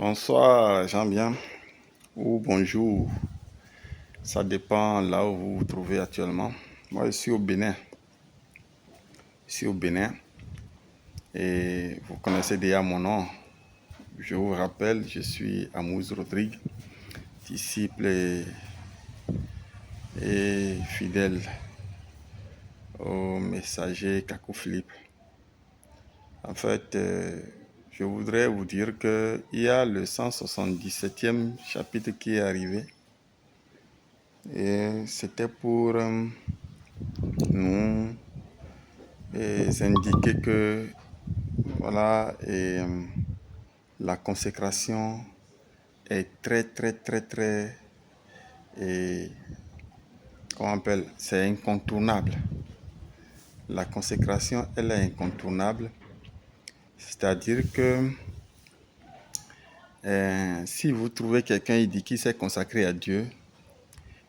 Bonsoir, Jean-Bien, ou bonjour. Ça dépend là où vous vous trouvez actuellement. Moi, je suis au Bénin. Et vous connaissez déjà mon nom. Je vous rappelle, je suis Amouze Rodrigue, disciple et fidèle au messager Kakou Philippe. En fait, je voudrais vous dire qu'il y a le 177e chapitre qui est arrivé. Et c'était pour nous indiquer que voilà, la consécration est très, et, comment on appelle, c'est incontournable. La consécration, elle est incontournable. C'est-à-dire que si vous trouvez quelqu'un qui s'est consacré à Dieu,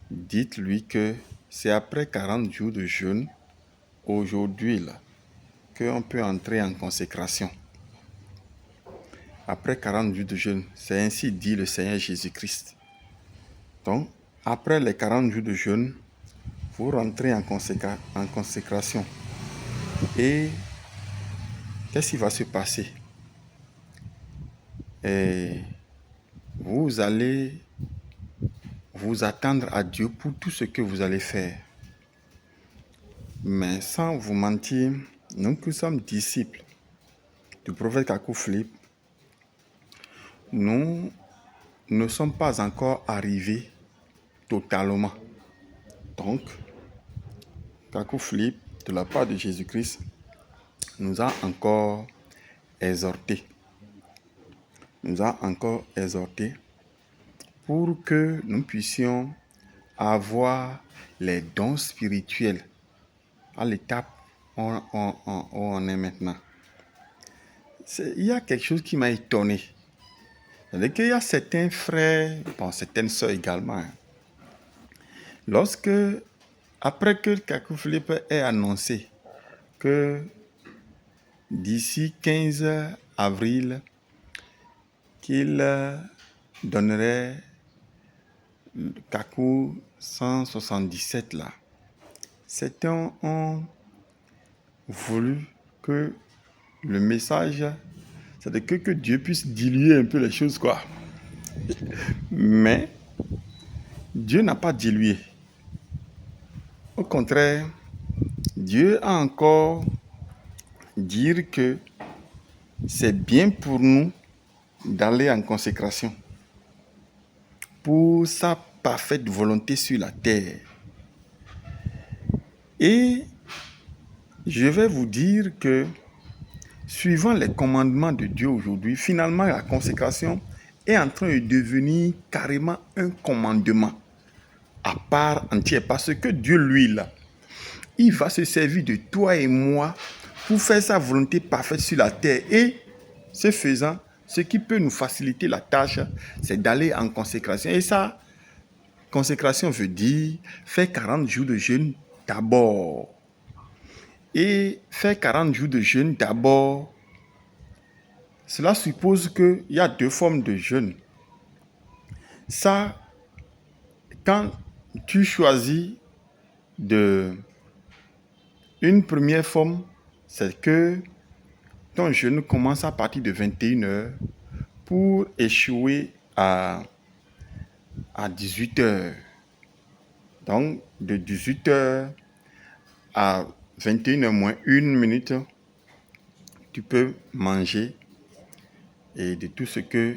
dites-lui que c'est après 40 jours de jeûne, aujourd'hui, là, qu'on peut entrer en consécration. Après 40 jours de jeûne, c'est ainsi dit le Seigneur Jésus-Christ. Donc, après les 40 jours de jeûne, vous rentrez en consécration. Et qu'est-ce qui va se passer? Et vous allez vous attendre à Dieu pour tout ce que vous allez faire. Mais sans vous mentir, nous qui sommes disciples du prophète Kakou Philippe, nous ne sommes pas encore arrivés totalement. Donc, Kakou Philippe, de la part de Jésus-Christ, nous a encore exhortés. Pour que nous puissions avoir les dons spirituels à l'étape où on est maintenant. Il y a quelque chose qui m'a étonné. C'est qu'il y a certains frères, certaines sœurs également. Après que Kakou Philippe ait annoncé que d'ici 15 avril, qu'il donnerait Kakou 177 là. Certains ont voulu que le message, c'est que Dieu puisse diluer un peu les choses, quoi. Mais Dieu n'a pas dilué. Au contraire, Dieu a encore dit que c'est bien pour nous d'aller en consécration pour sa parfaite volonté sur la terre. Et je vais vous dire que, suivant les commandements de Dieu aujourd'hui, finalement la consécration est en train de devenir carrément un commandement à part entière. Parce que Dieu, lui, là, il va se servir de toi et moi pour faire sa volonté parfaite sur la terre. Et ce faisant, ce qui peut nous faciliter la tâche, c'est d'aller en consécration. Et ça, consécration veut dire faire 40 jours de jeûne d'abord. Et faire 40 jours de jeûne d'abord, cela suppose qu'il y a deux formes de jeûne. Ça, quand tu choisis une première forme, c'est que ton jeûne commence à partir de 21h pour échouer à 18h. Donc, de 18h à 21h moins 1 minute, tu peux manger et de tout ce que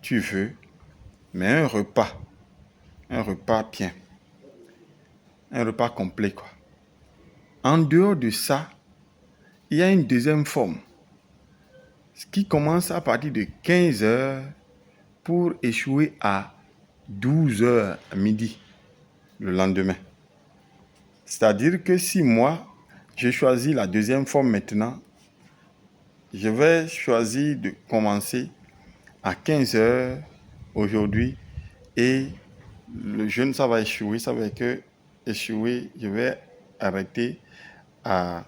tu veux, mais un repas bien, un repas complet, quoi. En dehors de ça, il y a une deuxième forme, ce qui commence à partir de 15h pour échouer à 12h à midi le lendemain. C'est-à-dire que si moi, je choisis la deuxième forme maintenant, je vais choisir de commencer à 15h aujourd'hui et le jeûne, ça va échouer, je vais arrêter à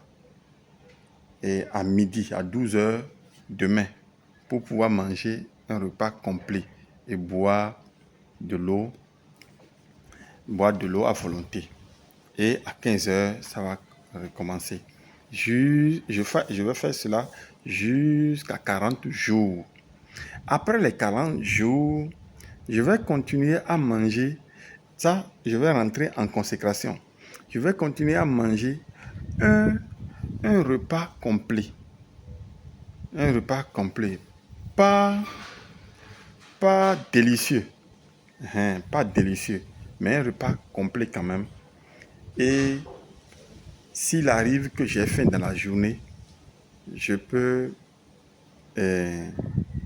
midi, à 12h demain pour pouvoir manger un repas complet et boire de l'eau à volonté. Et à 15 heures, ça va recommencer. Je vais faire cela jusqu'à 40 jours. Après les 40 jours, je vais continuer à manger. Ça, je vais rentrer en consécration. Je vais continuer à manger un repas complet. Un repas complet. Pas délicieux. Pas délicieux. Mais un repas complet quand même. Et s'il arrive que j'ai faim dans la journée, je peux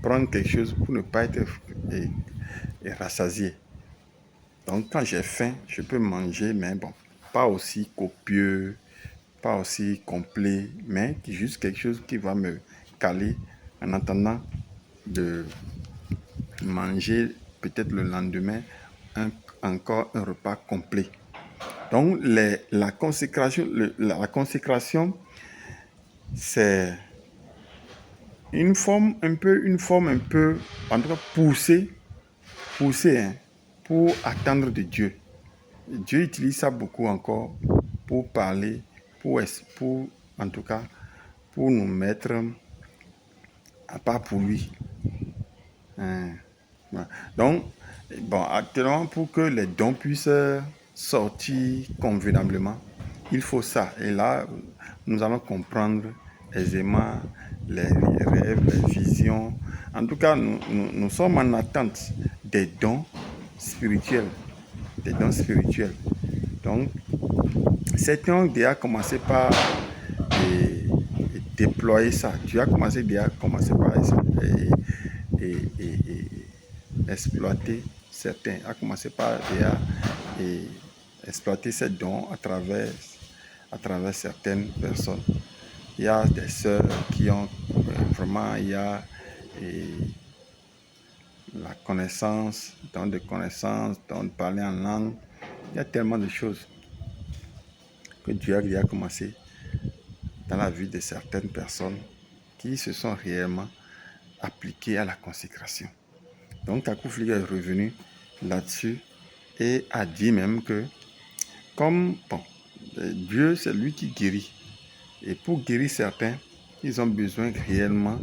prendre quelque chose pour ne pas être rassasié. Donc, quand j'ai faim, je peux manger, mais bon, pas aussi copieux, pas aussi complet, mais juste quelque chose qui va me caler en attendant de manger peut-être le lendemain encore un repas complet. Donc, la consécration, c'est une forme un peu, en tout cas poussée hein, pour attendre de Dieu. Dieu utilise ça beaucoup encore pour parler, en tout cas, pour nous mettre à part pour lui. Donc, bon, actuellement, pour que les dons puissent sortir convenablement, il faut ça. Et là, nous allons comprendre aisément les rêves, les visions. En tout cas, nous sommes en attente des dons spirituels. Des dons spirituels. Donc, certains ont déjà commencé par déployer ça. Tu as commencé par exploiter certains, a commencé par déjà exploiter ces dons à travers certaines personnes. Il y a des sœurs qui ont vraiment, il y a la connaissance, don de connaissance, don de parler en langue. Il y a tellement de choses que Dieu a déjà commencé dans la vie de certaines personnes qui se sont réellement appliquées à la consécration. Donc, Kakou Flick est revenu là-dessus et a dit même que, comme Dieu, c'est lui qui guérit. Et pour guérir certains, ils ont besoin réellement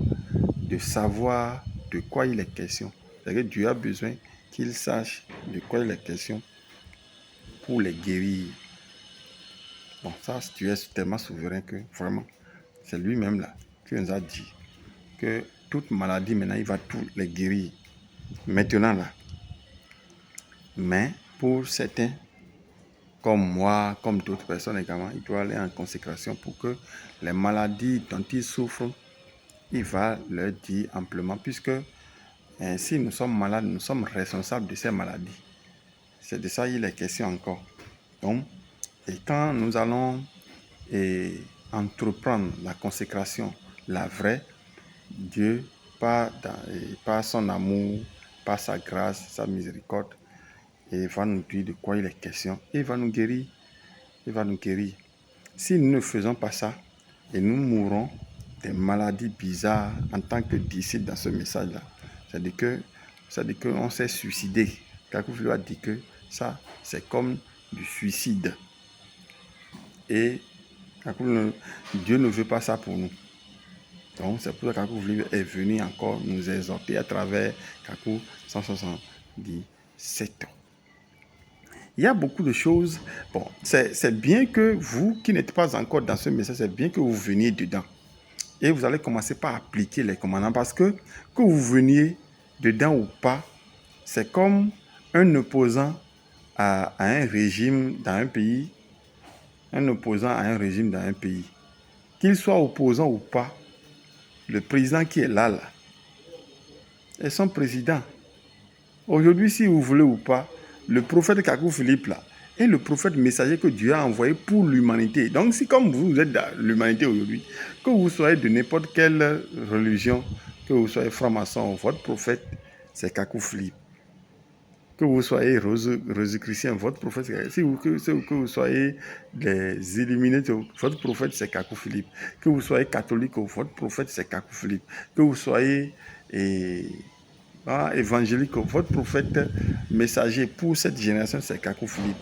de savoir de quoi il est question. C'est-à-dire que Dieu a besoin qu'ils sachent de quoi il est question pour les guérir. Bon, ça, Dieu est tellement souverain que vraiment, c'est lui-même là qui nous a dit que toute maladie, maintenant, il va tout les guérir. Maintenant là. Mais pour certains, comme moi, comme d'autres personnes également, il doit aller en consécration pour que les maladies dont ils souffrent, il va leur dire amplement, puisque si nous sommes malades, nous sommes responsables de ces maladies. C'est de ça il est question encore. Donc, et quand nous allons entreprendre la consécration, la vraie, Dieu, par son amour, par sa grâce, sa miséricorde, et va nous dire de quoi il est question, et il va nous guérir. Il va nous guérir. Si nous ne faisons pas ça, et nous mourrons des maladies bizarres en tant que disciples dans ce message-là, c'est-à-dire qu'on s'est suicidé. Kakou lui a dit que ça, c'est comme du suicide. Et Dieu ne veut pas ça pour nous. Donc, c'est pour ça que Kakou est venu encore nous exhorter à travers Kakou 177. Il y a beaucoup de choses. Bon, c'est bien que vous, qui n'êtes pas encore dans ce message, c'est bien que vous veniez dedans. Et vous allez commencer par appliquer les commandements parce que vous veniez dedans ou pas, c'est comme un opposant à un régime dans un pays. Un opposant à un régime dans un pays. Qu'il soit opposant ou pas, le président qui est là est son président. Aujourd'hui, si vous voulez ou pas, le prophète Kakou Philippe là est le prophète messager que Dieu a envoyé pour l'humanité. Donc, si comme vous êtes dans l'humanité aujourd'hui, que vous soyez de n'importe quelle religion, que vous soyez franc-maçon, votre prophète, c'est Kakou Philippe. Que vous soyez rosicrucien, votre prophète, que vous soyez des illuminés, votre prophète, c'est Kakou Philippe. Que vous soyez catholique, votre prophète, c'est Kakou Philippe. Que vous soyez évangélique, votre prophète messager pour cette génération, c'est Kakou Philippe.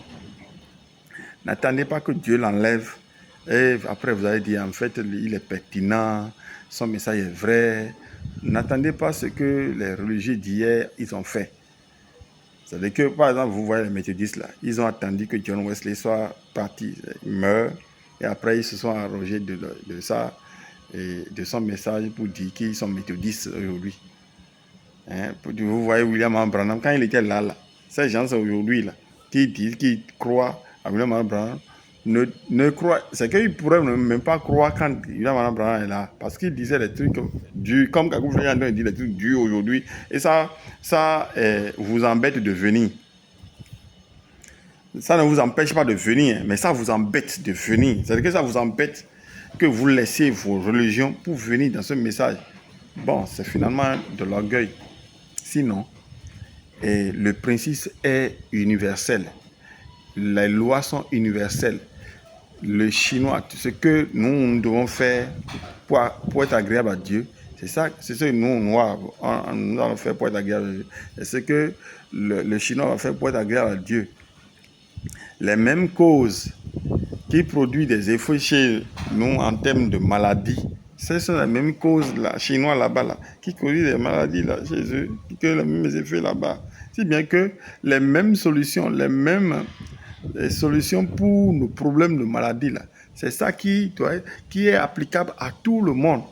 N'attendez pas que Dieu l'enlève et après vous allez dire en fait il est pertinent, son message est vrai. N'attendez pas ce que les religieux d'hier ils ont fait. C'est-à-dire que par exemple vous voyez les méthodistes là, ils ont attendu que John Wesley soit parti, il meurt et après ils se sont arrogés de ça et de son message pour dire qu'ils sont méthodistes aujourd'hui. Hein? Vous voyez William Branham quand il était là, ces gens aujourd'hui là qui disent qu'ils croient à William Branham ne croient, c'est qu'ils ne pourraient même pas croire quand William Branham est là parce qu'il disait des trucs durs comme Kakou Philippe dit des trucs durs aujourd'hui et ça vous embête de venir. Ça ne vous empêche pas de venir, mais ça vous embête de venir. C'est-à-dire que ça vous embête que vous laissiez vos religions pour venir dans ce message. Bon, c'est finalement de l'orgueil. Sinon, le principe est universel. Les lois sont universelles. Le chinois, ce que nous devons faire pour être agréable à Dieu, c'est ce que nous allons faire pour être agréable à Dieu. C'est ce que le chinois va faire pour être agréable à Dieu. Les mêmes causes qui produisent des effets chez nous en termes de maladies, ce sont les mêmes causes là, chinois là-bas, qui produisent des maladies là, chez eux, qui ont les mêmes effets là-bas. Si bien que les mêmes solutions, les solutions pour nos problèmes de maladie là, c'est ça qui est applicable à tout le monde,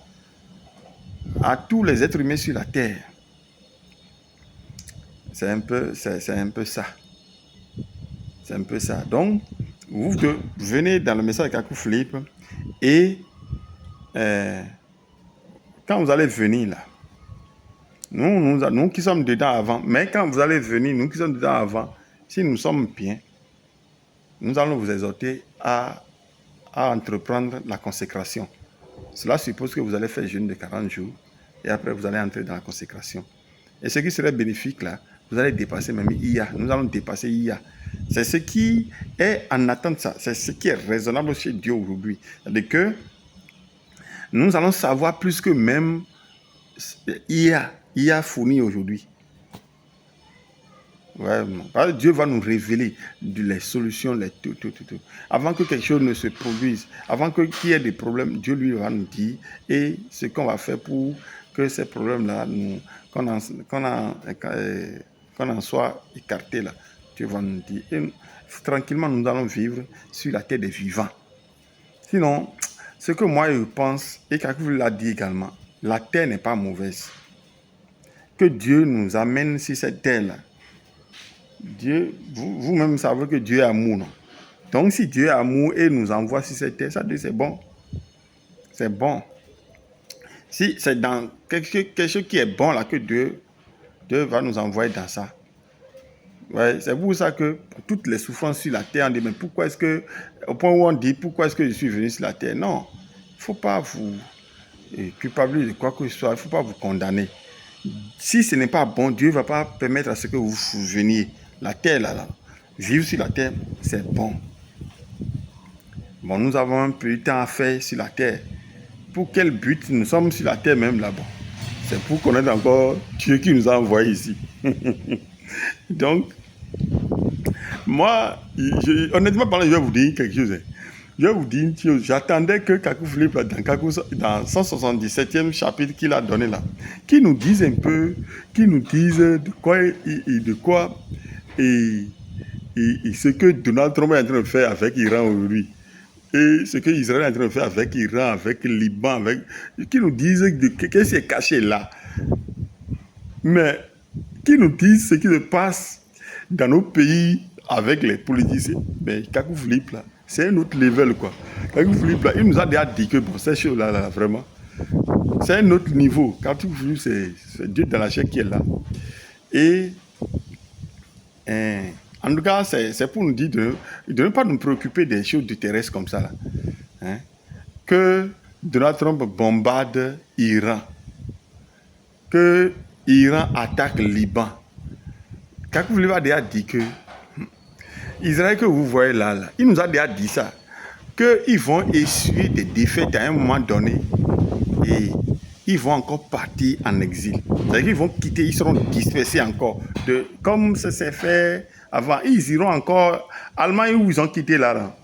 à tous les êtres humains sur la terre. C'est un peu ça. C'est un peu ça. Donc, vous venez dans le message de Kakou Philippe et quand vous allez venir là, nous qui sommes dedans avant, mais quand vous allez venir, nous qui sommes dedans avant, si nous sommes bien, nous allons vous exhorter à entreprendre la consécration. Cela suppose que vous allez faire jeûne de 40 jours et après vous allez entrer dans la consécration. Et ce qui serait bénéfique là, vous allez dépasser même IA. Nous allons dépasser IA. C'est ce qui est en attente ça. C'est ce qui est raisonnable chez Dieu aujourd'hui. C'est-à-dire que nous allons savoir plus que même IA fournit aujourd'hui. Ouais, Dieu va nous révéler les solutions, tout. Avant que quelque chose ne se produise, avant qu'il y ait des problèmes, Dieu lui va nous dire et ce qu'on va faire pour que ces problèmes-là, qu'on en soit écarté là. Dieu va nous dire. Et tranquillement, nous allons vivre sur la terre des vivants. Sinon, ce que moi je pense, et Kakou l'a dit également, la terre n'est pas mauvaise. Que Dieu nous amène sur cette terre-là. Dieu, vous-même savez que Dieu est amour, non? Donc si Dieu est amour et nous envoie sur cette terre, ça dit c'est bon. C'est bon. Si c'est dans quelque chose qui est bon là que Dieu va nous envoyer dans ça. Ouais, c'est pour ça que pour toutes les souffrances sur la terre, on dit mais pourquoi est-ce que, au point où on dit pourquoi est-ce que je suis venu sur la terre, non, il ne faut pas vous culpabiliser de quoi que ce soit, il ne faut pas vous condamner. Si ce n'est pas bon, Dieu ne va pas permettre à ce que vous veniez. La terre, là, vivre sur la terre, c'est bon. Bon, nous avons un peu de temps à faire sur la terre. Pour quel but nous sommes sur la terre même là-bas? C'est pour connaître encore Dieu qui nous a envoyés ici. Donc, moi, honnêtement parlant, je vais vous dire quelque chose. Je vais vous dire une chose. J'attendais que Kakou Philippe, dans 177e chapitre qu'il a donné là, qui nous dise un peu, qui nous dise de quoi et ce que Donald Trump est en train de faire avec l'Iran aujourd'hui. Et ce que Israël est en train de faire avec l'Iran, avec le Liban, qui nous disent qu'est-ce qui est caché là. Mais qui nous disent ce qui se passe dans nos pays avec les politiciens. Mais Kakou Philippe là, c'est un autre level quoi. Kakou Philippe là, il nous a déjà dit que bon, ces choses-là, vraiment, c'est un autre niveau. Kakou Philippe, c'est Dieu dans la chair qui est là. Et en tout cas, c'est pour nous dire de ne pas nous préoccuper des choses du terrestre comme ça. Là. Hein? Que Donald Trump bombarde l'Iran. Que l'Iran attaque le Liban. Kakou Philippe a déjà dit que Israël que vous voyez là, il nous a déjà dit ça. Qu'ils vont essuyer des défaites à un moment donné. Et ils vont encore partir en exil. C'est-à-dire qu'ils vont quitter, ils seront dispersés encore. Comme ça s'est fait avant, ils iront encore. Allemagne, où ils ont quitté là.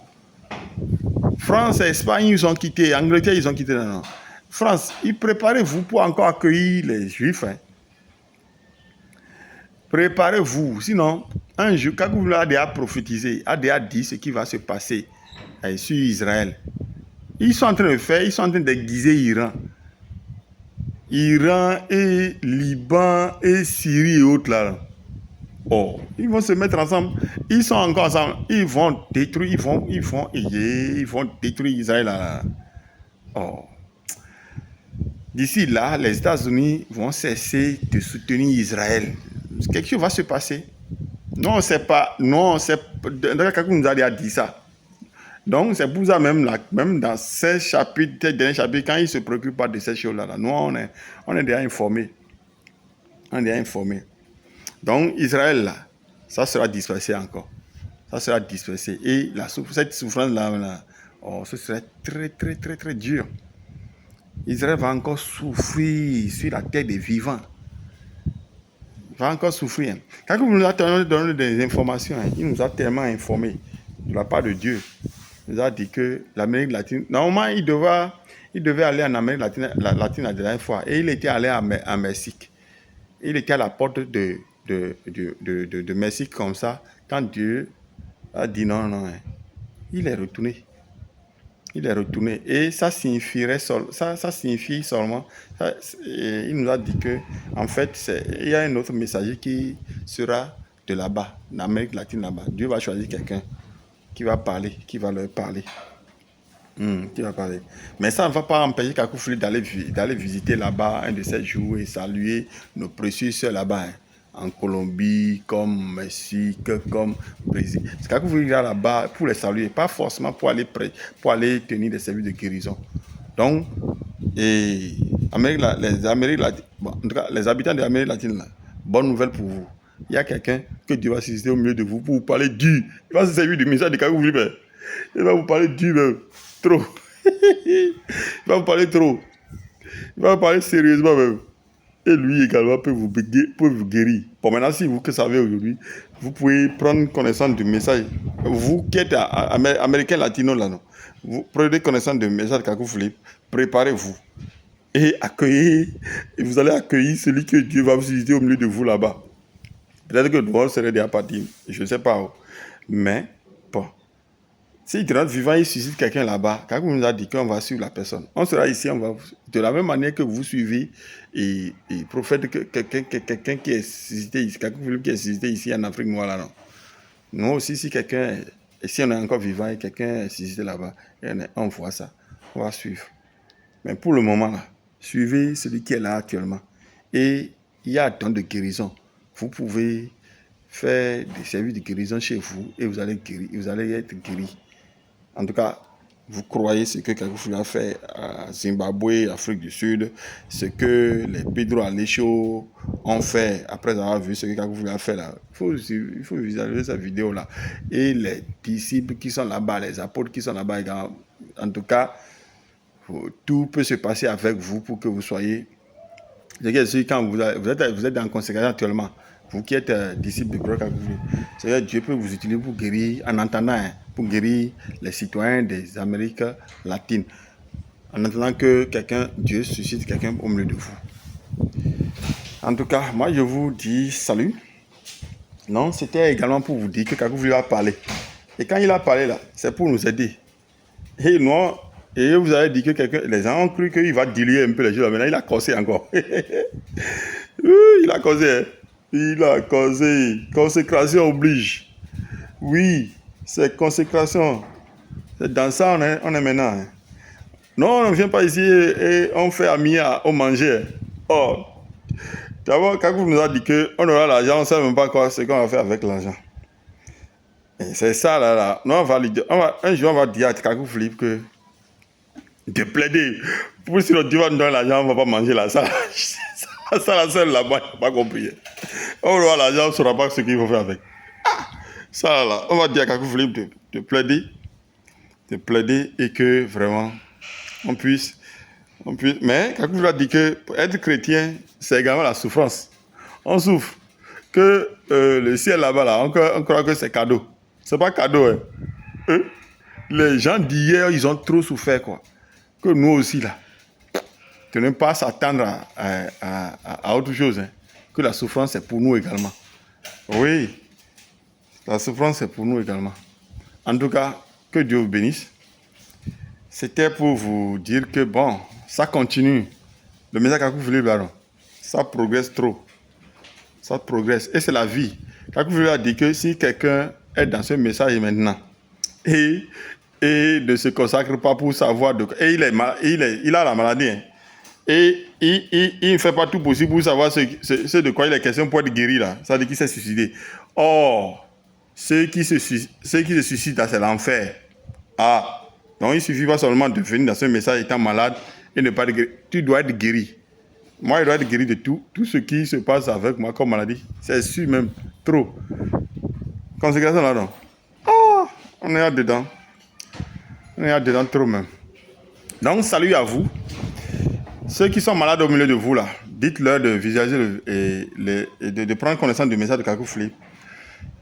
France, Espagne, ils ont quitté. Angleterre, ils ont quitté là. France, préparez-vous pour encore accueillir les Juifs. Hein. Préparez-vous. Sinon, un jour, quand vous a déjà prophétisé, a déjà dit ce qui va se passer sur Israël. Ils sont en train de faire, ils sont en train d'aiguiser Iran. Iran et Liban et Syrie et autres là. Oh, ils vont se mettre ensemble. Ils sont encore ensemble. Ils vont détruire, ils vont détruire Israël là. Oh. D'ici là, les États-Unis vont cesser de soutenir Israël. Quelque chose va se passer. Non, c'est pas. Non, c'est. Quelqu'un nous a déjà dit ça. Donc, c'est pour ça même, là, même dans ces chapitres, ces derniers chapitres, quand ils ne se préoccupent pas de ces choses-là, nous, on est déjà informés. On est déjà informés. Donc, Israël, là, ça sera dispersé encore. Ça sera dispersé. Et cette souffrance-là, oh, ce serait très, très, très, très dur. Israël va encore souffrir sur la terre des vivants. Il va encore souffrir. Quand vous nous avez donné des informations, il nous a tellement informés de la part de Dieu. Il nous a dit que l'Amérique latine, normalement, il devait aller en Amérique latine la dernière fois. Et il était allé à Mexique. Il était à la porte de Mexique comme ça. Quand Dieu a dit non, il est retourné. Il est retourné. Et ça signifie seulement, il nous a dit que, en fait, il y a un autre messager qui sera de là-bas, d'Amérique latine là-bas. Dieu va choisir quelqu'un qui va parler, qui va leur parler. Qui va parler. Mais ça ne va pas empêcher Kakou Philippe d'aller visiter là-bas un de ces jours et saluer nos précieux sœurs là-bas. En Colombie, comme Mexique, comme Brésil. C'est Kakou Philippe ira là-bas pour les saluer, pas forcément pour aller tenir des services de guérison. Donc, les habitants de l'Amérique latine, là, bonne nouvelle pour vous. Il y a quelqu'un que Dieu va susciter au milieu de vous pour vous parler dur. Il va se servir du message de Kakou Philippe. Il va vous parler dur, même. Trop. Il va vous parler trop. Il va vous parler sérieusement même. Et lui également peut vous guérir. Bon, maintenant, si vous que savez aujourd'hui, vous pouvez prendre connaissance du message. Vous qui êtes américain latino là, non, vous prenez connaissance du message de Kakou Philippe, préparez-vous. Et vous allez accueillir celui que Dieu va vous susciter au milieu de vous là-bas. Peut-être que le serait déjà parti, je ne sais pas. Mais, bon. Si de notre vivant, il suscite quelqu'un là-bas, quand vous nous a dit qu'on va suivre la personne, on sera ici, de la même manière que vous suivez et prophète quelqu'un qui est suscité ici, quelqu'un qui est suscité ici en Afrique noire là, non. Nous aussi, si quelqu'un, si on est encore vivant et quelqu'un est suscité là-bas, on voit ça, on va suivre. Mais pour le moment là, suivez celui qui est là actuellement. Et il y a tant de guérison. Vous pouvez faire des services de guérison chez vous et vous allez être guéri. En tout cas, vous croyez ce que Kakou Philippe a fait à Zimbabwe, Afrique du Sud, ce que les Pedro Aleixo ont fait après avoir vu ce que Kakou Philippe a fait là. Il faut visualiser cette vidéo là. Et les disciples qui sont là-bas, les apôtres qui sont là-bas, en tout cas, tout peut se passer avec vous pour que vous soyez. Quand vous êtes en consécration actuellement, vous qui êtes disciple de Kakou Philippe, c'est-à-dire Dieu peut vous utiliser pour guérir en entendant. Pour guérir les citoyens des Amériques latines. En attendant que Dieu suscite quelqu'un au milieu de vous. En tout cas, moi je vous dis salut. Non, c'était également pour vous dire que Kakou Philippe a parlé. Et quand il a parlé là, c'est pour nous aider. Et vous avez dit que les gens ont cru qu'il va diluer un peu les choses. Maintenant, il a causé encore. Il a causé. Hein? Il a causé. Consécration oblige. Oui. C'est consécration. C'est dans ça on est maintenant. Hein. Non, on ne vient pas ici et on fait ami au manger. Oh, d'abord, quand vous nous a dit qu'on aura l'argent, on ne sait même pas ce qu'on va faire avec l'argent. Et c'est ça là. Non, un jour, on va dire à Kakou Philippe que de plaider. Pour si le Dieu va nous donner l'argent, on ne va pas manger là. Ça la seule là-bas, je n'ai pas compris. On aura l'argent, on ne saura pas ce qu'il faut faire avec. Ça là, on va dire à Kakou Philippe de plaider et que vraiment on puisse Mais Kakou Philippe a dit que pour être chrétien, c'est également la souffrance. On souffre. Que le ciel là-bas, là, on croit que c'est cadeau. C'est pas cadeau. Hein. Les gens d'hier, ils ont trop souffert, quoi. Que nous aussi, là, de ne pas s'attendre à autre chose. Hein. Que la souffrance, c'est pour nous également. Oui, la souffrance, c'est pour nous également. En tout cas, que Dieu vous bénisse. C'était pour vous dire que, bon, ça continue. Le message Kakou Philippe, là, ça progresse trop. Ça progresse. Et c'est la vie. Kakou Philippe a dit que si quelqu'un est dans ce message maintenant, et ne se consacre pas pour savoir de quoi. Et il a la maladie. Hein. Et il ne fait pas tout possible pour savoir ce de quoi il est question pour être guéri là. Ça veut dire qu'il s'est suicidé. Or, ceux qui se suicident, c'est l'enfer. Ah, donc il ne suffit pas seulement de venir dans ce message étant malade et ne pas être guéri. Tu dois être guéri. Moi, je dois être guéri de tout. Tout ce qui se passe avec moi comme maladie, c'est sûr même. Trop. Conséquence là, non. Oh, on est là-dedans. On est là-dedans trop même. Donc, salut à vous. Ceux qui sont malades au milieu de vous, là, dites-leur de visualiser et de prendre connaissance du message de Kakou Philippe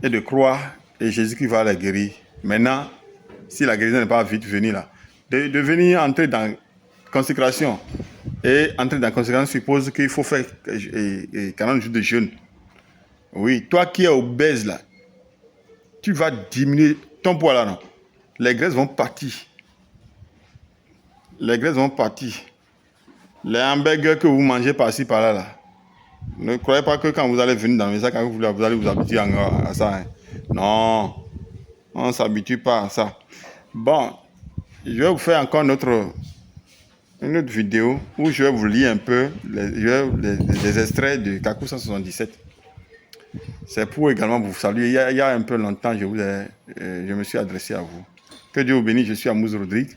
et de croire et Jésus-Christ va les guérir. Maintenant, si la guérison n'est pas vite venue, là, de venir entrer dans consécration. Et entrer dans consécration suppose qu'il faut faire 40 jours de jeûne. Oui, toi qui es obèse, là, tu vas diminuer ton poids, là, non? Les graisses vont partir. Les graisses vont partir. Les hamburgers que vous mangez par-ci, par-là, là, ne croyez pas que quand vous allez venir dans le message, quand vous allez vous habituer à ça. Hein. Non, on ne s'habitue pas à ça. Bon, je vais vous faire encore une autre vidéo où je vais vous lire un peu les extraits de Kakou 177. C'est pour également vous saluer. Il y a un peu longtemps, je me suis adressé à vous. Que Dieu vous bénisse, je suis Amouze Rodrigue.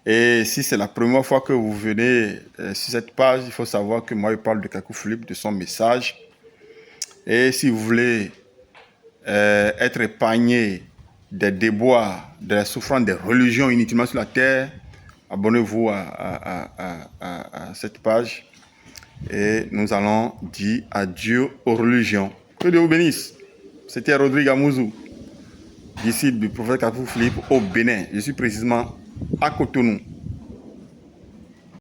Et si c'est la première fois que vous venez sur cette page, il faut savoir que moi, je parle de Kakou Philippe, de son message. Et si vous voulez être épargné des déboires, de la souffrance des religions inutilement sur la terre, abonnez-vous à cette page. Et nous allons dire adieu aux religions. Que Dieu vous bénisse. C'était Rodrigue Amouzou, disciple du prophète Kakou Philippe au Bénin. Je suis précisément à Cotonou.